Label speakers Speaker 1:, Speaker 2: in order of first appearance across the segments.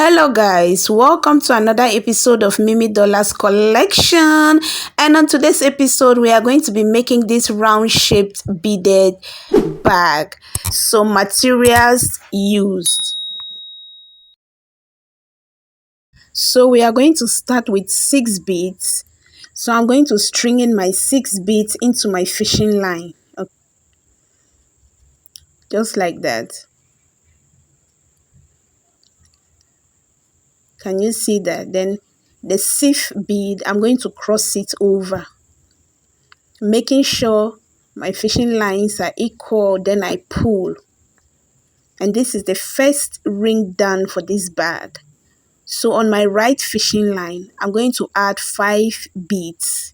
Speaker 1: Hello guys, welcome to another episode of Mimi Dollars collection. And on today's episode we are going to be making this round shaped beaded bag. So materials used. So we are going to start with 6 beads. So I'm going to string in my 6 beads into my fishing line. Just like that. Can you see that? Then the 6th bead, I'm going to cross it over, making sure my fishing lines are equal. Then I pull, and this is the first ring done for this bag. So on my right fishing line, I'm going to add 5 beads.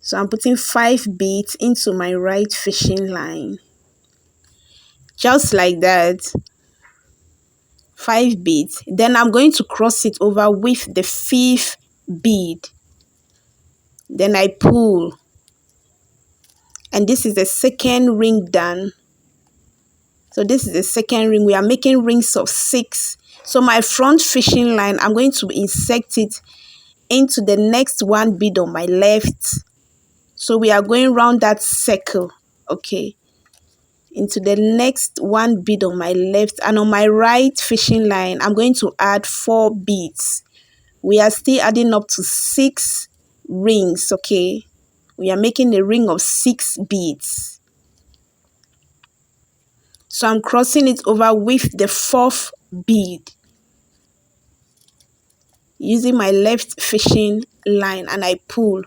Speaker 1: So I'm putting 5 beads into my right fishing line, just like that. 5 beads. Then I'm going to cross it over with the 5th bead. Then I pull, and this is the second ring done. So this is the second ring. We are making rings of 6. So my front fishing line, I'm going to insert it into the next 1 bead on my left. So we are going around that circle, okay, into the next 1 bead on my left. And on my right fishing line, I'm going to add 4 beads. We are still adding up to 6 rings, okay. We are making a ring of 6 beads. So I'm crossing it over with the 4th bead using my left fishing line, and I pull.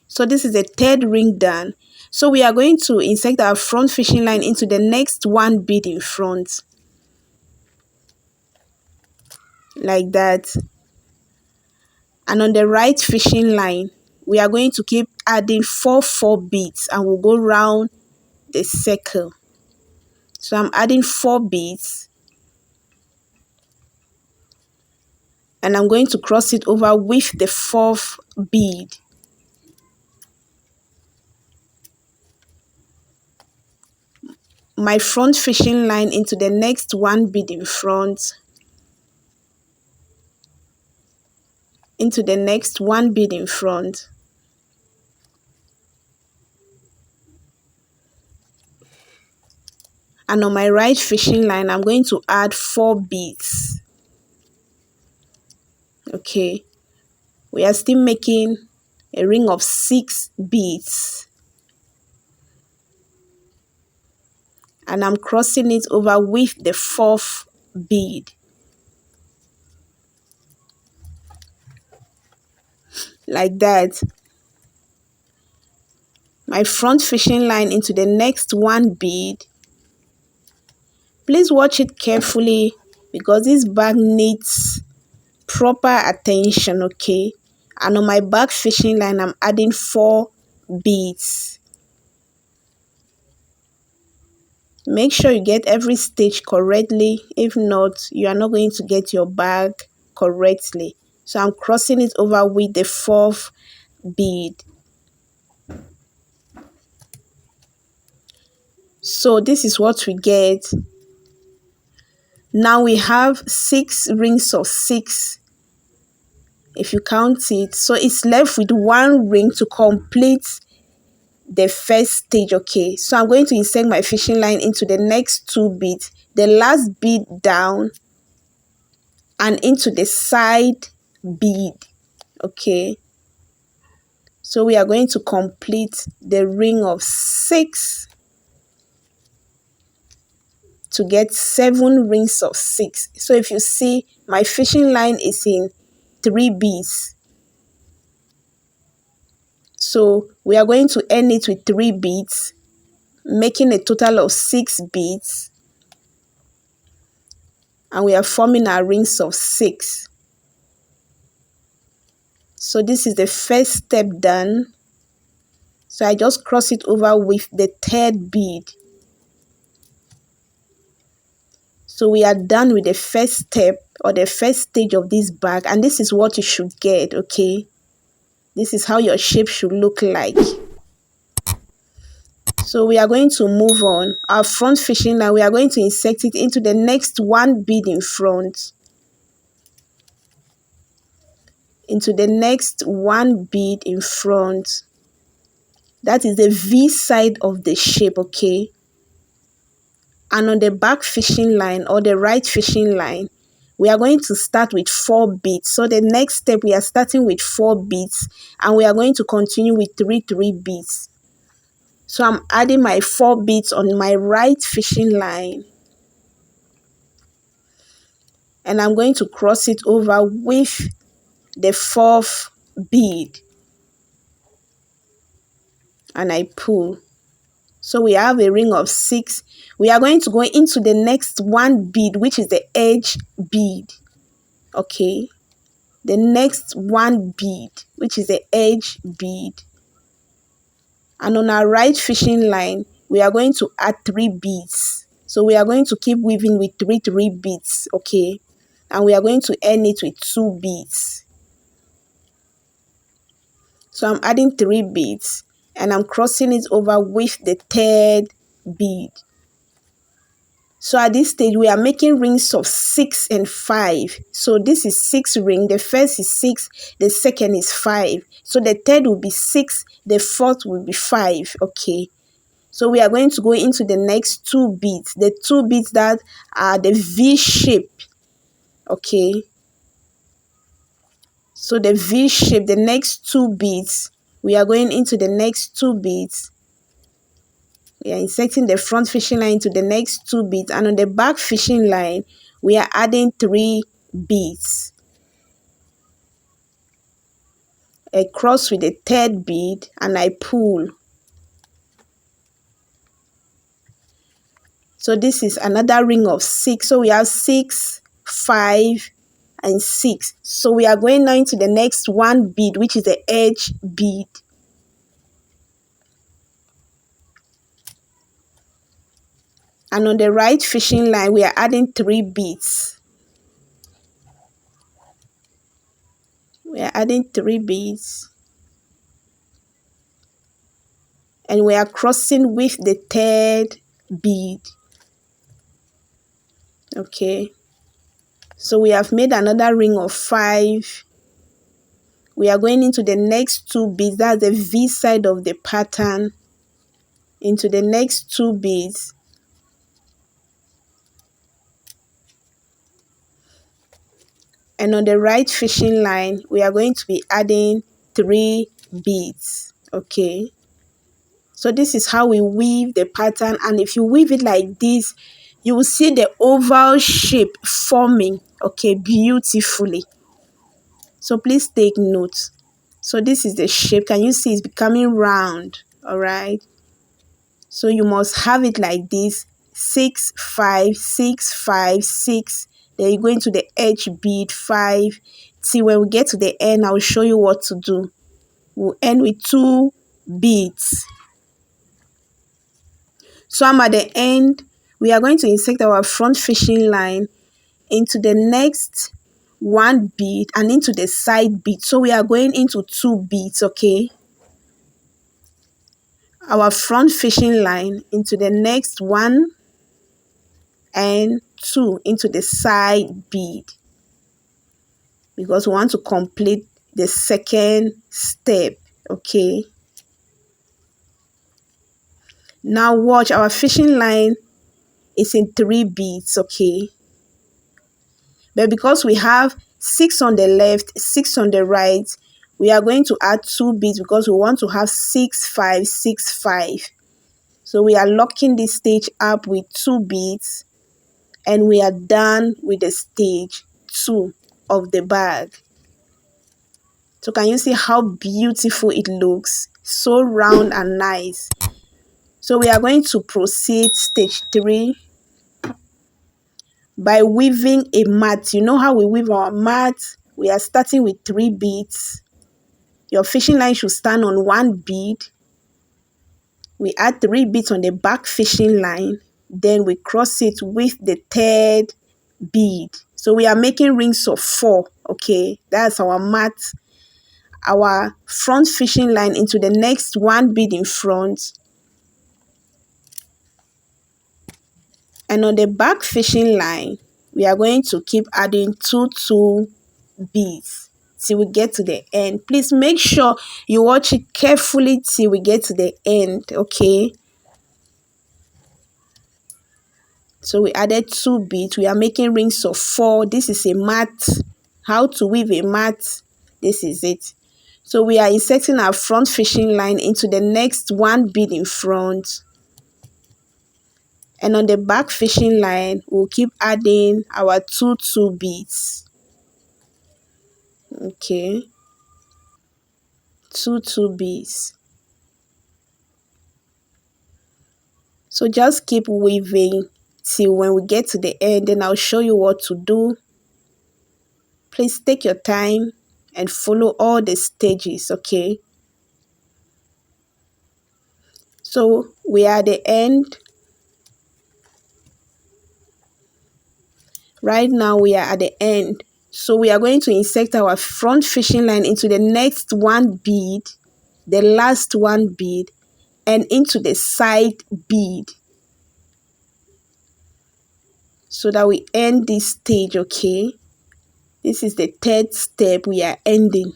Speaker 1: So this is the 3rd ring done. So we are going to insert our front fishing line into the next 1 bead in front, like that. And on the right fishing line, we are going to keep adding 4 beads, and we'll go round the circle. So I'm adding 4 beads, and I'm going to cross it over with the 4th bead. My front fishing line into the next 1 bead in front, into the next 1 bead in front, and on my right fishing line, I'm going to add 4 beads. Okay, we are still making a ring of 6 beads, and I'm crossing it over with the 4th bead, like that. My front fishing line into the next 1 bead. Please watch it carefully because this bag needs proper attention, okay. And on my back fishing line, I'm adding 4 beads. Make sure you get every stitch correctly. If not, you are not going to get your bag correctly. So I'm crossing it over with the 4th bead. So this is what we get. Now we have 6 rings of 6, if you count it. So it's left with 1 ring to complete the first stage, okay. So I'm going to insert my fishing line into the next 2 beads, the last bead down, and into the side bead, okay. So we are going to complete the ring of 6 to get 7 rings of 6. So if you see, my fishing line is in 3 beads. So we are going to end it with 3 beads, making a total of 6 beads. And we are forming our rings of 6. So this is the first step done. So I just cross it over with the 3rd bead. So we are done with the first step or the first stage of this bag, and this is what you should get, okay. This is how your shape should look like. So we are going to move on. Our front fishing line, we are going to insert it into the next one bead in front. Into the next one bead in front. That is the V side of the shape, okay? And on the back fishing line or the right fishing line, we are going to start with 4 beads. So the next step, we are starting with 4 beads and we are going to continue with 3 beads. So I'm adding my 4 beads on my right fishing line. And I'm going to cross it over with the 4th bead. And I pull. So we have a ring of 6. We are going to go into the next one bead, which is the edge bead. Okay. The next one bead, which is the edge bead. And on our right fishing line, we are going to add 3 beads. So we are going to keep weaving with 3 beads, okay? And we are going to end it with 2 beads. So I'm adding 3 beads and I'm crossing it over with the 3rd bead. So at this stage, we are making rings of 6 and 5. So this is 6 ring. The first is 6. The second is 5. So the third will be 6. The fourth will be 5. Okay. So we are going to go into the next 2 beads. The 2 beads that are the V shape. Okay. So the V shape, the next 2 beads. We are going into the next 2 beads. We are inserting the front fishing line to the next 2 beads, and on the back fishing line we are adding 3 beads. I cross with the 3rd bead and I pull. So this is another ring of 6. So we have 6, 5 and 6. So we are going now into the next one bead, which is the edge bead. And on the right fishing line we are adding 3 beads. We are adding 3 beads. And we are crossing with the 3rd bead. Okay. So we have made another ring of 5. We are going into the next 2 beads. That's the V side of the pattern. Into the next 2 beads. And on the right fishing line, we are going to be adding 3 beads. Okay. So this is how we weave the pattern. And if you weave it like this, you will see the oval shape forming, okay, beautifully. So please take note. So this is the shape. Can you see it's becoming round? All right. So you must have it like this: 6, 5, 6, 5, 6. Then you go into the edge bead 5. See, when we get to the end, I'll show you what to do. We'll end with 2 beads. So I'm at the end. We are going to insert our front fishing line into the next one bead and into the side bead. So we are going into 2 beads, okay? Our front fishing line into the next 1 and 2 into the side bead, because we want to complete the second step, okay? Now watch, our fishing line is in 3 beads, okay? But because we have 6 on the left, 6 on the right, we are going to add 2 beads because we want to have 6, 5, 6, 5. So we are locking this stage up with 2 beads and we are done with the stage 2 of the bag. So can you see how beautiful it looks? So round and nice. So we are going to proceed stage 3 by weaving a mat. You know how we weave our mat? We are starting with 3 beads. Your fishing line should stand on 1 bead. We add 3 beads on the back fishing line. Then we cross it with the 3rd bead. So we are making rings of 4. Okay, that's our mat. Our front fishing line into the next 1 bead in front. And on the back fishing line, we are going to keep adding two beads till we get to the end. Please make sure you watch it carefully till we get to the end, okay? So we added 2 beads. We are making rings of 4. This is a mat. How to weave a mat. This is it. So we are inserting our front fishing line into the next 1 bead in front. And on the back fishing line, we'll keep adding our two beads. Okay. 2 beads. So just keep weaving till when we get to the end, then I'll show you what to do. Please take your time and follow all the stages, okay? So we are at the end. Right now we are at the end. So we are going to insert our front fishing line into the next 1 bead, the last 1 bead, and into the side bead, so that we end this stage, okay? This is the 3rd step we are ending.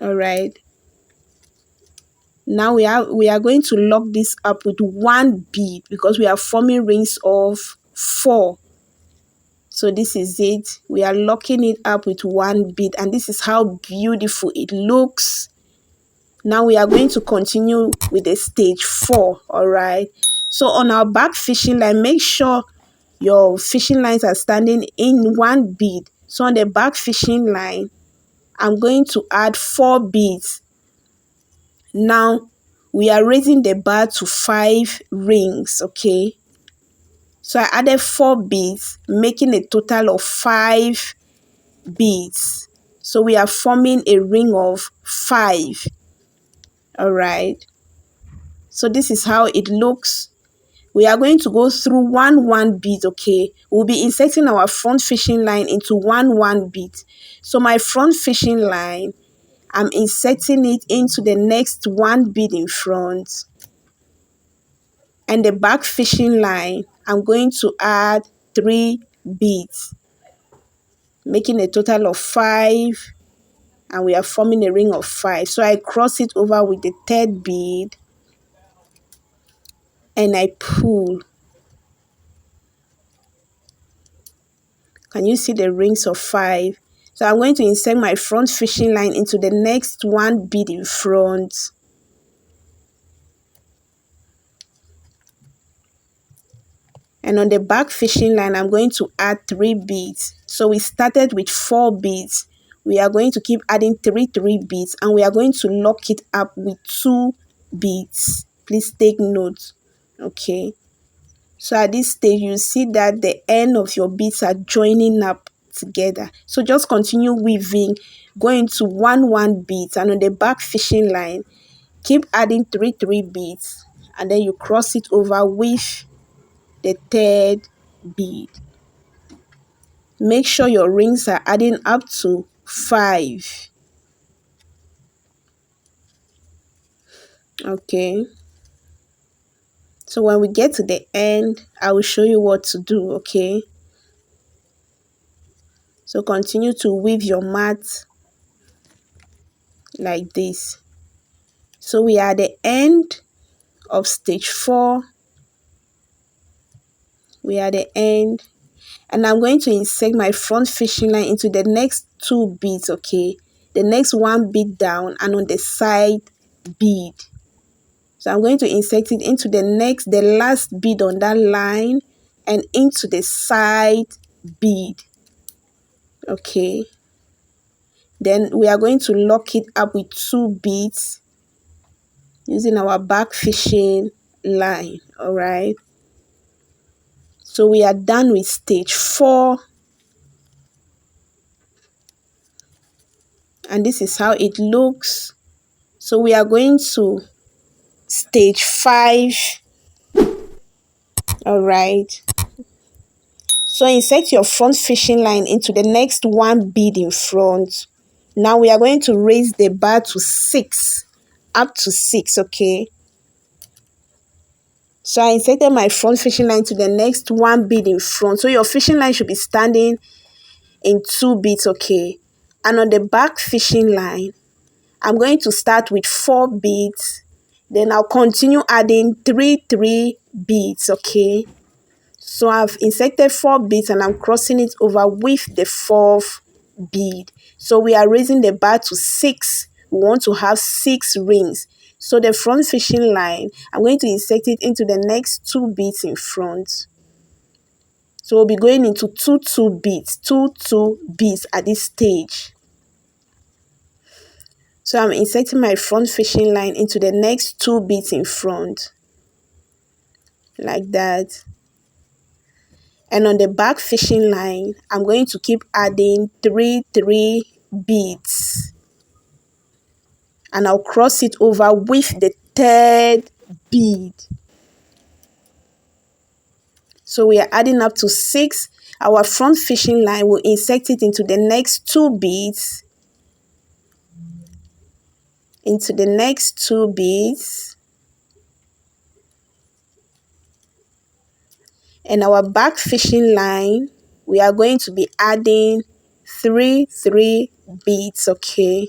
Speaker 1: All right. Now we are going to lock this up with 1 bead because we are forming rings of 4. So this is it. We are locking it up with 1 bead, and this is how beautiful it looks. Now we are going to continue with the stage 4, all right? So on our back fishing line, make sure your fishing lines are standing in 1 bead. So on the back fishing line, I'm going to add 4 beads. Now we are raising the bar to 5 rings, okay? So I added 4 beads, making a total of 5 beads. So we are forming a ring of 5. All right. So this is how it looks. We are going to go through 1 bead, okay? We'll be inserting our front fishing line into 1 bead. So my front fishing line, I'm inserting it into the next 1 bead in front. And the back fishing line, I'm going to add 3 beads, making a total of 5, and we are forming a ring of 5. So I cross it over with the 3rd bead and I pull. Can you see the rings of 5? So I'm going to insert my front fishing line into the next 1 bead in front. And on the back fishing line, I'm going to add 3 beads. So we started with 4 beads. We are going to keep adding 3 beads, and we are going to lock it up with 2 beads. Please take note, okay? So at this stage, you see that the end of your beads are joining up together. So just continue weaving, going to 1 beads, and on the back fishing line, keep adding 3 beads, and then you cross it over with the 3rd bead. Make sure your rings are adding up to 5. Okay. So when we get to the end, I will show you what to do, okay? So continue to weave your mat like this. So we are at the end of stage 4. We are at the end. And I'm going to insert my front fishing line into the next 2 beads, okay? The next 1 bead down and on the side bead. So I'm going to insert it into the last bead on that line and into the side bead. Okay. Then we are going to lock it up with 2 beads using our back fishing line. All right. So we are done with stage 4. And this is how it looks. So we are going to stage 5. All right. So insert your front fishing line into the next 1 bead in front. Now we are going to raise the bar to 6, up to 6, okay? So I inserted my front fishing line to the next one bead in front. So your fishing line should be standing in two beads, okay? And on the back fishing line, I'm going to start with 4 beads. Then I'll continue adding 3 beads, okay? So I've inserted 4 beads and I'm crossing it over with the 4th bead. So we are raising the bar to 6. We want to have 6 rings. So the front fishing line, I'm going to insert it into the next 2 beads in front. So we'll be going into 2 beads, 2 beads at this stage. So I'm inserting my front fishing line into the next 2 beads in front, like that. And on the back fishing line, I'm going to keep adding 3 beads. And I'll cross it over with the 3rd bead. So we are adding up to 6. Our front fishing line will insert it into the next 2 beads. Into the next 2 beads. And our back fishing line, we are going to be adding 3 beads, okay?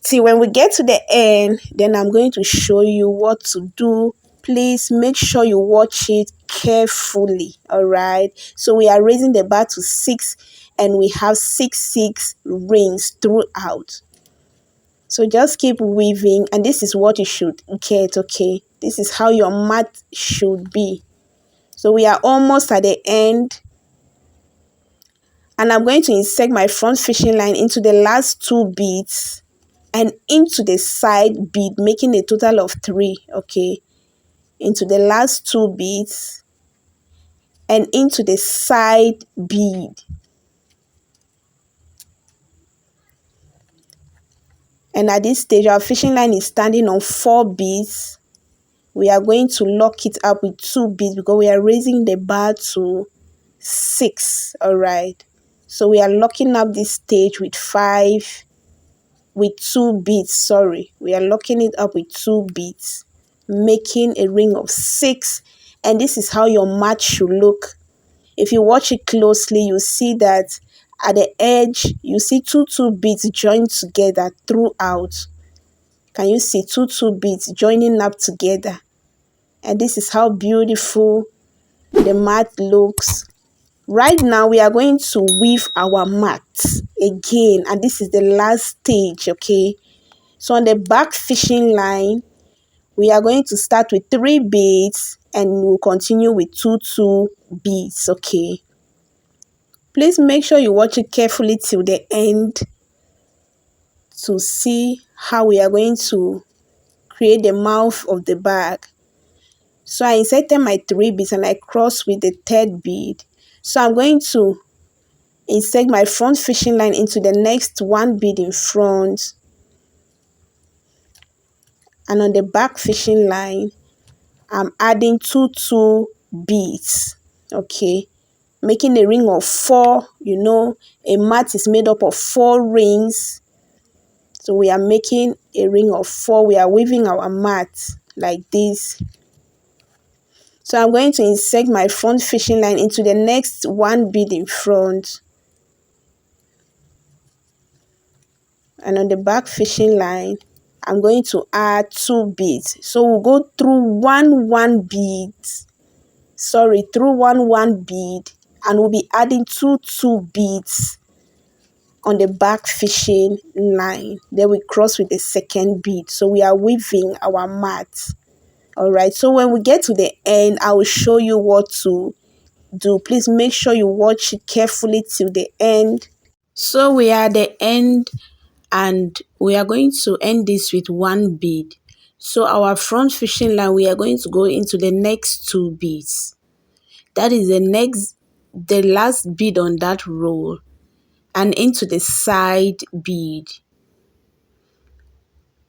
Speaker 1: See, when we get to the end, then I'm going to show you what to do. Please make sure you watch it carefully, all right? So we are raising the bar to 6 and we have 6 rings throughout. So just keep weaving, and this is what you should get, okay? This is how your mat should be. So we are almost at the end. And I'm going to insert my front fishing line into the last 2 beads and into the side bead, making a total of 3, okay? Into the last 2 beads and into the side bead. And at this stage, our fishing line is standing on 4 beads. We are going to lock it up with 2 beads because we are raising the bar to 6, all right? So we are locking up this stage with 2 beads, sorry. We are locking it up with 2 beads, making a ring of 6. And this is how your mat should look. If you watch it closely, you see that at the edge, you see 2 beads joined together throughout. Can you see 2 beads joining up together? And this is how beautiful the mat looks. Right now, we are going to weave our mat again, and this is the last stage, okay? So on the back fishing line, we are going to start with 3 beads and we'll continue with 2 beads, okay? Please make sure you watch it carefully till the end to see how we are going to create the mouth of the bag. So I inserted my 3 beads and I crossed with the 3rd bead. So I'm going to insert my front fishing line into the next 1 bead in front. And on the back fishing line, I'm adding 2 beads, okay? Making a ring of 4. You know, a mat is made up of 4 rings. So we are making a ring of 4. We are weaving our mat like this. So I'm going to insert my front fishing line into the next 1 bead in front. And on the back fishing line, I'm going to add 2 beads. So we'll go through one bead. Sorry, through one bead. And we'll be adding 2 beads on the back fishing line. Then we cross with the 2nd bead. So we are weaving our mat. All right. So when we get to the end, I will show you what to do. Please make sure you watch it carefully till the end. So we are at the end and we are going to end this with 1 bead. So our front fishing line, we are going to go into the next 2 beads. That is the last bead on that row, and into the side bead.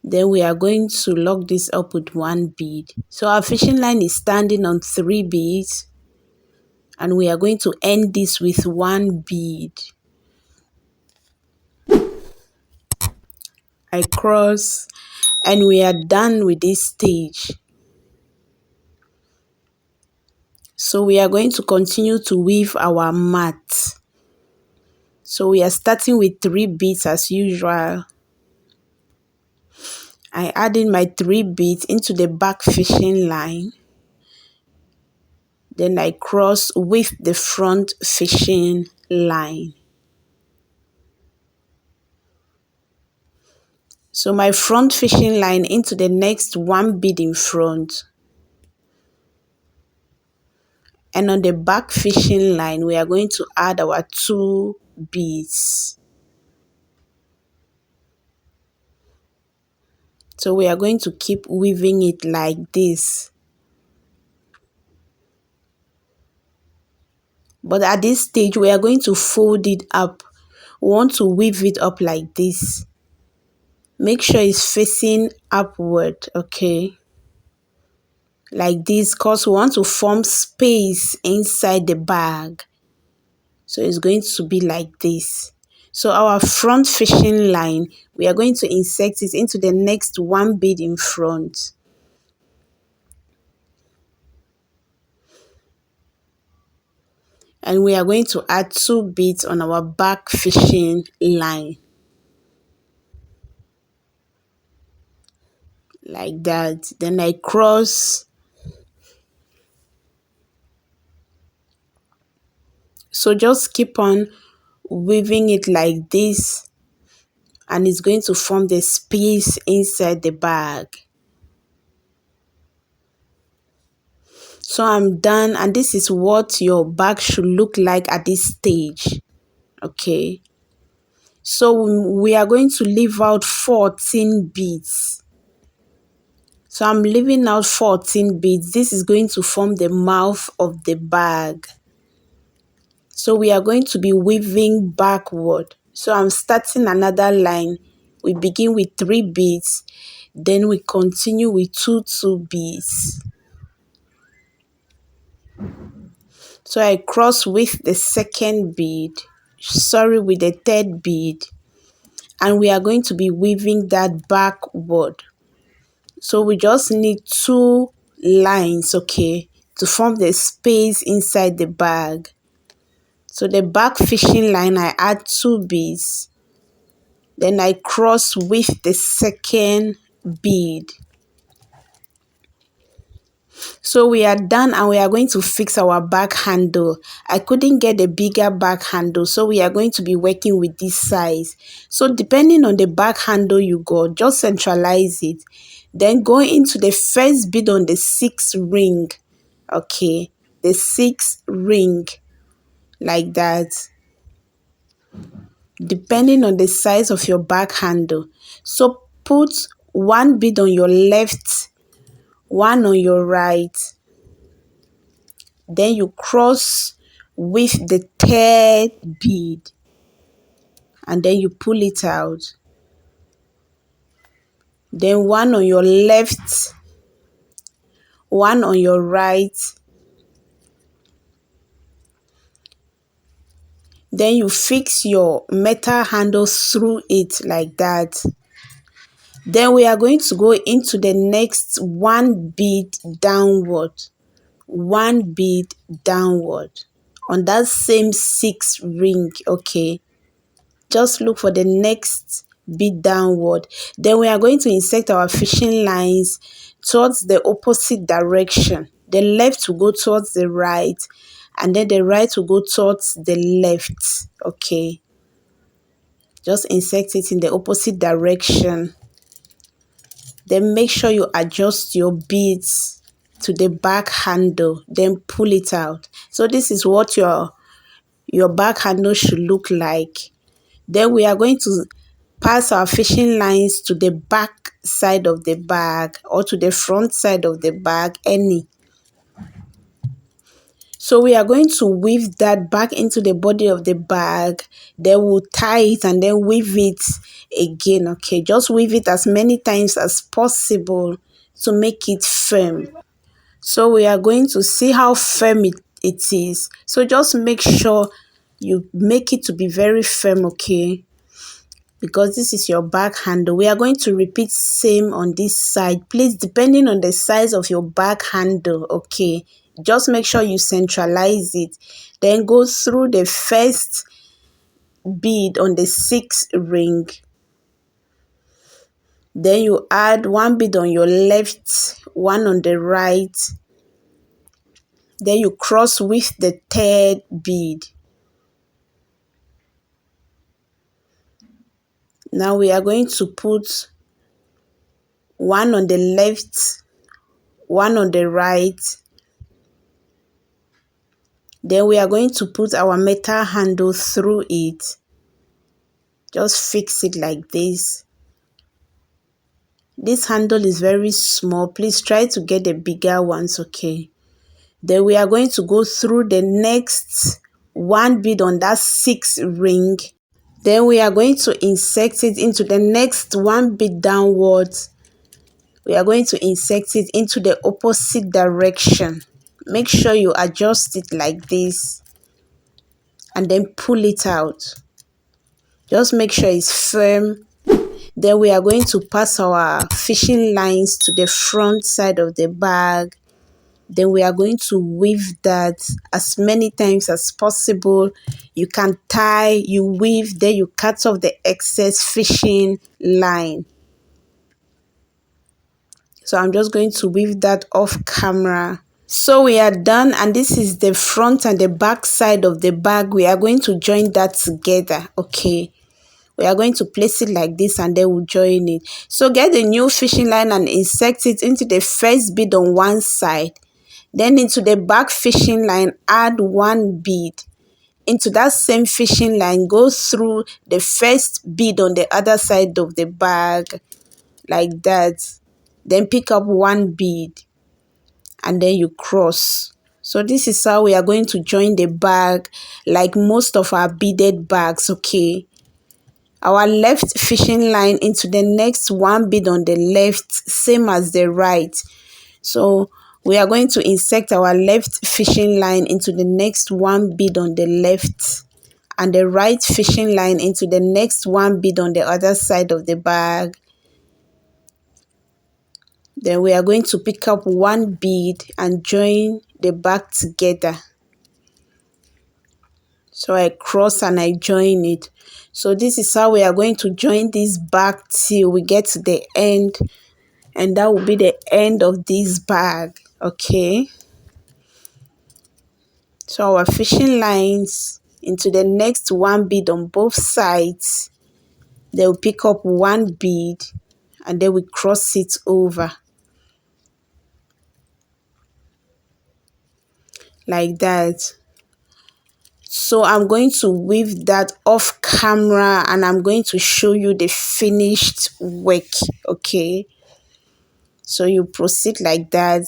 Speaker 1: Then we are going to lock this up with 1 bead. So our fishing line is standing on 3 beads and we are going to end this with 1 bead. I cross and we are done with this stage. So we are going to continue to weave our mat. So we are starting with 3 beads as usual. I add in my 3 beads into the back fishing line. Then I cross with the front fishing line. So my front fishing line into the next 1 bead in front. And on the back fishing line, we are going to add our 2 beads. So we are going to keep weaving it like this. But at this stage, we are going to fold it up. We want to weave it up like this. Make sure it's facing upward, okay? Like this, because we want to form space inside the bag. So it's going to be like this. So our front fishing line, we are going to insert it into the next 1 bead in front. And we are going to add 2 beads on our back fishing line. Like that. Then I cross. So just keep on weaving it like this. And it's going to form the space inside the bag. So I'm done, and this is what your bag should look like at this stage. Okay. So we are going to leave out 14 beads. So I'm leaving out 14 beads. This is going to form the mouth of the bag. So we are going to be weaving backward. So I'm starting another line. We begin with 3 beads. Then we continue with 2 beads. So I cross with the second bead. With the 3rd bead. And we are going to be weaving that backward. So we just need 2 lines, okay, to form the space inside the bag. So the back fishing line, I add 2 beads. Then I cross with the second bead. So we are done, and we are going to fix our back handle. I couldn't get a bigger back handle, so we are going to be working with this size. So depending on the back handle you got, just centralize it. Then go into the first bead on the 6th ring. Okay, the 6th ring, like that. Depending on the size of your back handle. So put 1 bead on your left, 1 on your right. Then you cross with the 3rd bead. And then you pull it out. Then 1 on your left, 1 on your right. Then you fix your metal handle through it like that. Then we are going to go into the next 1 bead downward. 1 bead downward on that same 6th ring, okay? Just look for the next bead downward. Then we are going to insert our fishing lines towards the opposite direction. The left will go towards the right, and then the right will go towards the left, okay? Just insert it in the opposite direction. Then make sure you adjust your beads to the back handle, then pull it out. So this is what your back handle should look like. Then we are going to pass our fishing lines to the back side of the bag or to the front side of the bag, any. So we are going to weave that back into the body of the bag. Then we'll tie it and then weave it again, okay? Just weave it as many times as possible to make it firm. So we are going to see how firm it is. So just make sure you make it to be very firm, okay? Because this is your back handle. We are going to repeat same on this side. Please, depending on the size of your back handle, okay, just make sure you centralize it. Then go through the first bead on the 6th ring. Then you add 1 bead on your left, 1 on the right. Then you cross with the 3rd bead. Now we are going to put 1 on the left, 1 on the right. Then we are going to put our metal handle through it. Just fix it like this. This handle is very small. Please try to get the bigger ones, okay? Then we are going to go through the next 1 bead on that 6th ring. Then we are going to insert it into the next 1 bead downwards. We are going to insert it into the opposite direction. Make sure you adjust it like this and then pull it out. Just make sure it's firm. Then we are going to pass our fishing lines to the front side of the bag. Then we are going to weave that as many times as possible. You can tie, you weave, then you cut off the excess fishing line. So I'm just going to weave that off camera. So we are done, and this is the front and the back side of the bag. We are going to join that together, okay? We are going to place it like this and then we'll join it. So get the new fishing line and insert it into the first bead on one side. Then into the back fishing line, add 1 bead. Into that same fishing line, go through the first bead on the other side of the bag, like that. Then pick up 1 bead and then you cross. So this is how we are going to join the bag, like most of our beaded bags, okay? Our left fishing line into the next 1 bead on the left, same as the right. So we are going to insert our left fishing line into the next 1 bead on the left and the right fishing line into the next 1 bead on the other side of the bag. Then we are going to pick up 1 bead and join the bag together. So I cross and I join it. So this is how we are going to join this bag till we get to the end. And that will be the end of this bag, okay? So our fishing lines into the next 1 bead on both sides. They will pick up 1 bead and then we cross it over. Like that. So I'm going to weave that off camera and I'm going to show you the finished work, okay? So you proceed like that.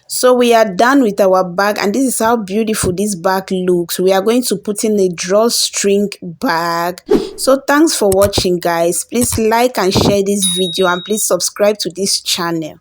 Speaker 1: So we are done with our bag and this is how beautiful this bag looks. We are going to put in a drawstring bag. So thanks for watching, guys. Please like and share this video and please subscribe to this channel.